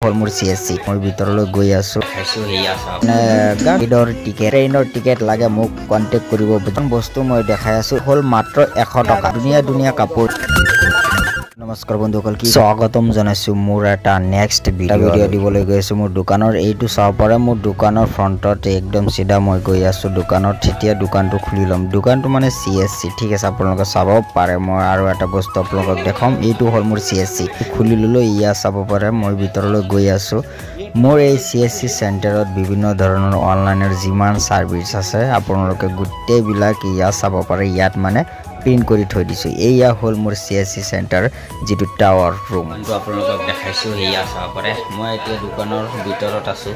হল মোৰ CSC মই ভিতৰলৈ গৈ আছো গাড়ীৰ টিকেট ট্ৰেইনৰ টিকেট লাগে মোক কন্টেক্ট কৰিব বস্তু মই দেখাই আছো হল মাত্ৰ 100 টকা ধুনীয়া কাপোৰ নমস্কাৰ বন্ধুসকল কি স্বাগতম জনাইছো মোৰ এটা নেক্সট ভিডিও দিবলৈ গৈ আছো মোৰ দোকানৰ এইটো চাব পাৰে মোৰ দোকানৰ ফ্ৰন্টত একদম সিধা মই গৈ আছো দোকানৰ তেতিয়া দোকানটো খুলি লম দোকানটো মানে CSC ঠিক আছে আপোনালোকে চাব পাৰে মই আৰু এটা বস্তু আপোনালোকক দেখাম এইটো হল মোৰ CSC খুলি ললো ইয়া চাব পাৰে মই ভিতৰলৈ গৈ আছো মোৰ এই CSC চেণ্টাৰত বিভিন্ন ধৰণৰ অনলাইনৰ যিমান সাৰ্ভিস আছে আপোনালোকে গুটেই বিলাক ইয়া চাব পাৰে ইয়াত মানে প্ৰিন্ট কৰি থৈ দিছো এইয়া হল মোৰ CSC চেণ্টাৰ যেটো টাৱাৰ ৰুম তো আপোনালোকক দেখাইছো এইয়া চাব পাৰে মই এতিয়া দোকানৰ ভিতৰত আছো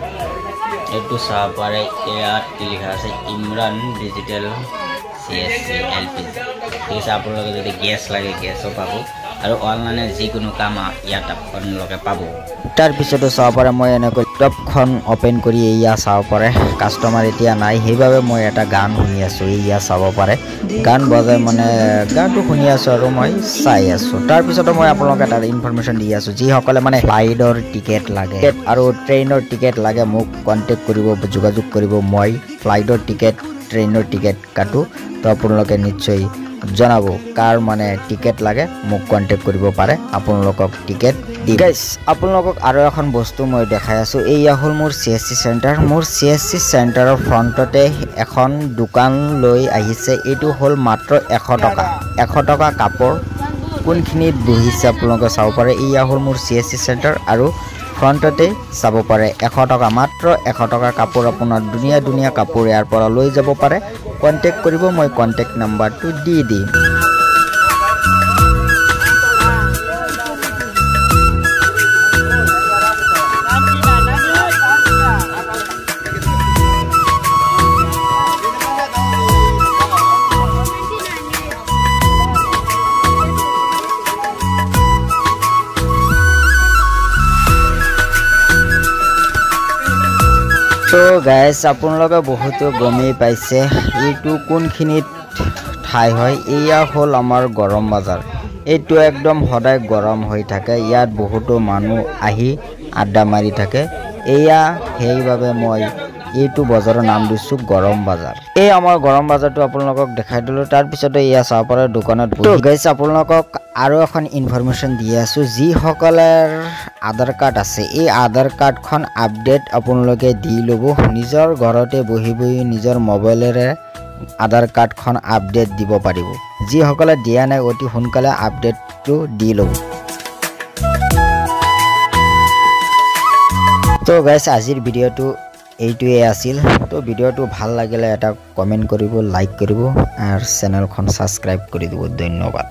এটো চাব পাৰে ইয়াত লিখা আছে ইমৰান ডিজিটেল CSC LPG ঠিক আপোনালোকে যদি গ্যাস লাগে গ্যাসও পাবো আৰু অনলাইনে যিকোনো কাম ইয়াত আপোনালোকে পাবো তাৰ পিছতো চাব পাৰে মই এনেকৈ টপখন ওপেন কৰি এইয়া চাব পাৰে কাস্টমাৰ এতিয়া নাই সেইভাবে মই এটা গান শুনি আছো এইয়া চাব পাৰে গান বজাই মানে গানটো শুনি আছো আৰু মই চাই আছো তাৰ পিছতো মই আপোনালোকক এটা ইনফৰমেশন দি আছো যি সকলে মানে ফ্লাইটৰ টিকেট লাগে আৰু ট্ৰেইনৰ টিকেট লাগে মোক কন্টেক্ট কৰিব যোগাযোগ কৰিব মই ফ্লাইটৰ টিকেট ট্ৰেইনৰ টিকেট কাটো তো আপোনালোকে নিশ্চয় জনাব কাৰ মানে টিকেট লাগে মোক কন্টেক্ট কৰিব পাৰে আপোনালোকক টিকেট দি গাইস আপোনালোকক আৰু এখন বস্তু মই দেখাই আছো এইয়া হল মোৰ CSC চেণ্টাৰ মোৰ CSC চেণ্টাৰৰ ফ্ৰন্টতে এখন দোকান লৈ আহিছে এইটো হল মাত্ৰ 100 টকা কাপোৰ কোনখিনিত বহিছে আপোনালোকে চাব পাৰে এইয়া হল মোৰ CSC চেণ্টাৰ আৰু ফ্ৰন্টতে চাব পাৰে 100 টকা মাত্ৰ 100 টকা কাপোৰ আপোনাৰ ধুনীয়া কাপোৰ ইয়াৰ পৰা লৈ যাব পাৰে কন্টেক্ট কৰিব মই কন্টেক্ট নাম্বাৰটো দি দিম তো গাইস আপোনালোকে বহুত গমেই পাইছে এইটো কোনখিনিত ঠাই হয় এইয়া হল আমাৰ গৰম বাজাৰ এইটো একদম সদায় গৰম হৈ থাকে ইয়াত বহুত মানুহ আহি আড্ডা মাৰি থাকে এইয়া সেইভাবে মই এইটো বজাৰৰ নাম দিছো গৰম বাজাৰ এই আমাৰ গৰম বাজাৰটো আপোনালোকক দেখাই দিলো তাৰ পিছতে ইয়া চাব পাৰে দোকানত তো গাইস আপোনালোকক আৰু এখন ইনফৰমেশন দি আছো যি সকলৰ আধাৰ কাৰ্ড আছে এই আধাৰ কাৰ্ডখন আপডেট আপোনালোকে দি লব নিজৰ ঘৰতে বহি নিজৰ মোবাইলেৰে আধাৰ কাৰ্ডখন আপডেট দিব পাৰিব যি সকলে দিয়া নাই অতি সোনকালে আপডেটটো দি লব তো গাইস আজিৰ ভিডিওটো এইটোৱে আছিল তো ভিডিওটো ভাল লাগিলে এটা কমেন্ট কৰিব লাইক কৰিব আৰু চেনেলখন সাবস্ক্ৰাইব কৰি দিব ধন্যবাদ